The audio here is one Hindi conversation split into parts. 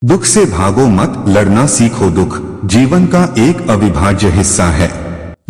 दुख से भागो मत, लड़ना सीखो। दुख जीवन का एक अविभाज्य हिस्सा है।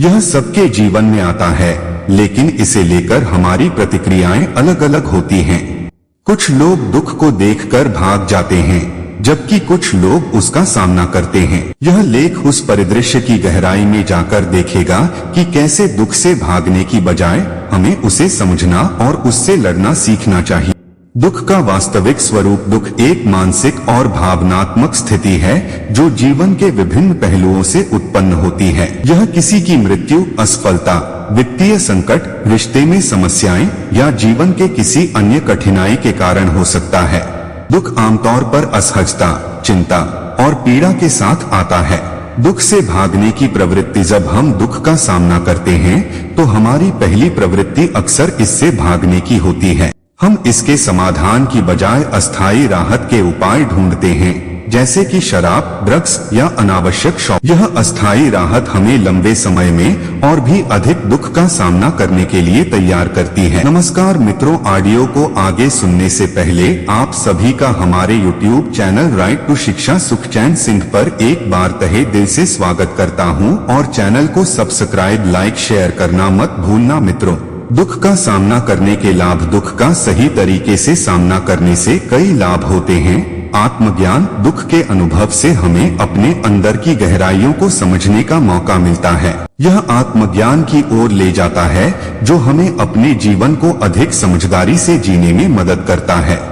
यह सबके जीवन में आता है, लेकिन इसे लेकर हमारी प्रतिक्रियाएं अलग अलग होती हैं। कुछ लोग दुख को देखकर भाग जाते हैं, जबकि कुछ लोग उसका सामना करते हैं। यह लेख उस परिदृश्य की गहराई में जाकर देखेगा कि कैसे दुख से भागने की बजाय हमें उसे समझना और उससे लड़ना सीखना चाहिए। दुख का वास्तविक स्वरूप। दुख एक मानसिक और भावनात्मक स्थिति है जो जीवन के विभिन्न पहलुओं से उत्पन्न होती है। यह किसी की मृत्यु, असफलता, वित्तीय संकट, रिश्ते में समस्याएं या जीवन के किसी अन्य कठिनाई के कारण हो सकता है। दुख आमतौर पर असहजता, चिंता और पीड़ा के साथ आता है। दुख से भागने की प्रवृत्ति। जब हम दुख का सामना करते हैं तो हमारी पहली प्रवृत्ति अक्सर इससे भागने की होती है। हम इसके समाधान की बजाय अस्थायी राहत के उपाय ढूंढते हैं, जैसे कि शराब, ड्रग्स या अनावश्यक शौक। यह अस्थायी राहत हमें लंबे समय में और भी अधिक दुख का सामना करने के लिए तैयार करती है। नमस्कार मित्रों, ऑडियो को आगे सुनने से पहले आप सभी का हमारे YouTube चैनल राइट टू शिक्षा सुखचैन सिंह पर एक बार तहे दिल से स्वागत करता हूं और चैनल को सब्सक्राइब, लाइक, शेयर करना मत भूलना। मित्रों, दुख का सामना करने के लाभ। दुख का सही तरीके से सामना करने से कई लाभ होते हैं। आत्मज्ञान। दुख के अनुभव से हमें अपने अंदर की गहराइयों को समझने का मौका मिलता है। यह आत्मज्ञान की ओर ले जाता है जो हमें अपने जीवन को अधिक समझदारी से जीने में मदद करता है।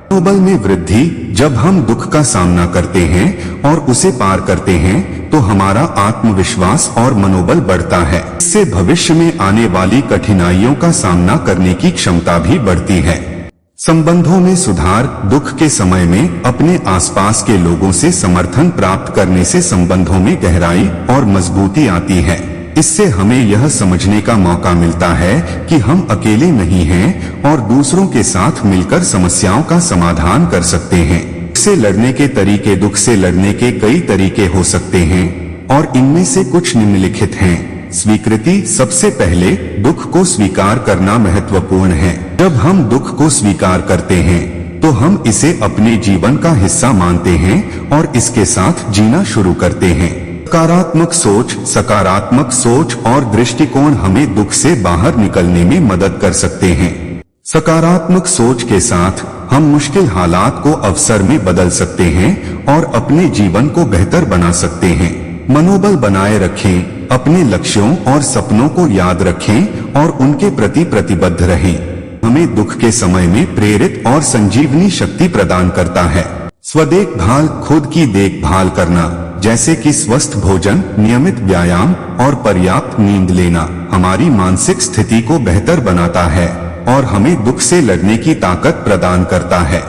मनोबल में वृद्धि। जब हम दुख का सामना करते हैं और उसे पार करते हैं तो हमारा आत्मविश्वास और मनोबल बढ़ता है। इससे भविष्य में आने वाली कठिनाइयों का सामना करने की क्षमता भी बढ़ती है। संबंधों में सुधार। दुख के समय में अपने आसपास के लोगों से समर्थन प्राप्त करने से संबंधों में गहराई और मजबूती आती है। इससे हमें यह समझने का मौका मिलता है कि हम अकेले नहीं हैं और दूसरों के साथ मिलकर समस्याओं का समाधान कर सकते हैं। दुख से लड़ने के तरीके। दुख से लड़ने के कई तरीके हो सकते हैं और इनमें से कुछ निम्नलिखित हैं। स्वीकृति। सबसे पहले दुख को स्वीकार करना महत्वपूर्ण है। जब हम दुख को स्वीकार करते हैं तो हम इसे अपने जीवन का हिस्सा मानते हैं और इसके साथ जीना शुरू करते हैं। सकारात्मक सोच। सकारात्मक सोच और दृष्टिकोण हमें दुख से बाहर निकलने में मदद कर सकते हैं। सकारात्मक सोच के साथ हम मुश्किल हालात को अवसर में बदल सकते हैं और अपने जीवन को बेहतर बना सकते हैं। मनोबल बनाए रखें। अपने लक्ष्यों और सपनों को याद रखें और उनके प्रति प्रतिबद्ध रहें। हमें दुख के समय में प्रेरित और संजीवनी शक्ति प्रदान करता है। स्वदेखभाल। खुद की देखभाल करना, जैसे कि स्वस्थ भोजन, नियमित व्यायाम और पर्याप्त नींद लेना हमारी मानसिक स्थिति को बेहतर बनाता है और हमें दुख से लड़ने की ताकत प्रदान करता है।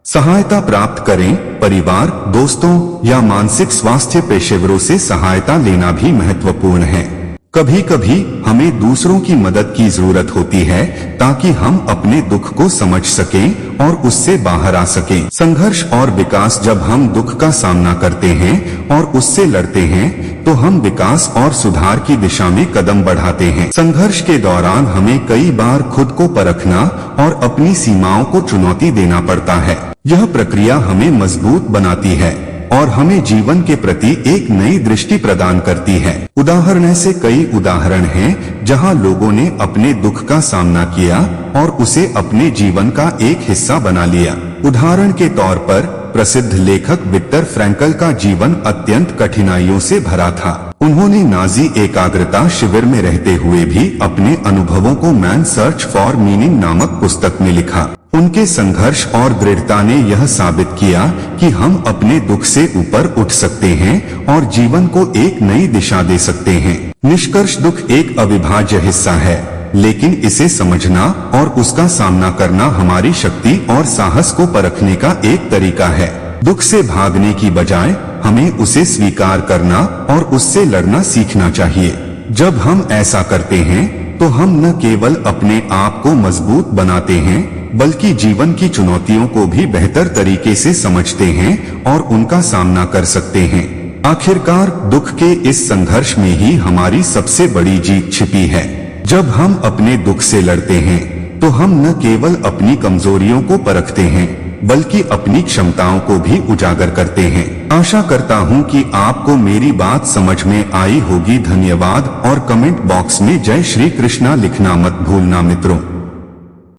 सहायता प्राप्त करें। परिवार, दोस्तों या मानसिक स्वास्थ्य पेशेवरों से सहायता लेना भी महत्वपूर्ण है। कभी कभी हमें दूसरों की मदद की जरूरत होती है ताकि हम अपने दुख को समझ सकें और उससे बाहर आ सकें। संघर्ष और विकास। जब हम दुख का सामना करते हैं और उससे लड़ते हैं तो हम विकास और सुधार की दिशा में कदम बढ़ाते हैं। संघर्ष के दौरान हमें कई बार खुद को परखना और अपनी सीमाओं को चुनौती देना पड़ता है। यह प्रक्रिया हमें मजबूत बनाती है और हमें जीवन के प्रति एक नई दृष्टि प्रदान करती है। उदाहरण। ऐसे कई उदाहरण हैं जहां लोगों ने अपने दुख का सामना किया और उसे अपने जीवन का एक हिस्सा बना लिया। उदाहरण के तौर पर प्रसिद्ध लेखक विक्टर फ्रैंकल का जीवन अत्यंत कठिनाइयों से भरा था। उन्होंने नाजी एकाग्रता शिविर में रहते हुए भी अपने अनुभवों को मैन सर्च फॉर मीनिंग नामक पुस्तक में लिखा। उनके संघर्ष और दृढ़ता ने यह साबित किया कि हम अपने दुख से ऊपर उठ सकते हैं और जीवन को एक नई दिशा दे सकते हैं। निष्कर्ष। दुख एक अविभाज्य हिस्सा है, लेकिन इसे समझना और उसका सामना करना हमारी शक्ति और साहस को परखने का एक तरीका है। दुख से भागने की बजाय हमें उसे स्वीकार करना और उससे लड़ना सीखना चाहिए। जब हम ऐसा करते हैं तो हम न केवल अपने आप को मजबूत बनाते हैं बल्कि जीवन की चुनौतियों को भी बेहतर तरीके से समझते हैं और उनका सामना कर सकते हैं। आखिरकार, दुख के इस संघर्ष में ही हमारी सबसे बड़ी जीत छिपी है। जब हम अपने दुख से लड़ते हैं तो हम न केवल अपनी कमजोरियों को परखते हैं बल्कि अपनी क्षमताओं को भी उजागर करते हैं। आशा करता हूँ कि आपको मेरी बात समझ में आई होगी। धन्यवाद और कमेंट बॉक्स में जय श्री कृष्णा लिखना मत भूलना मित्रों।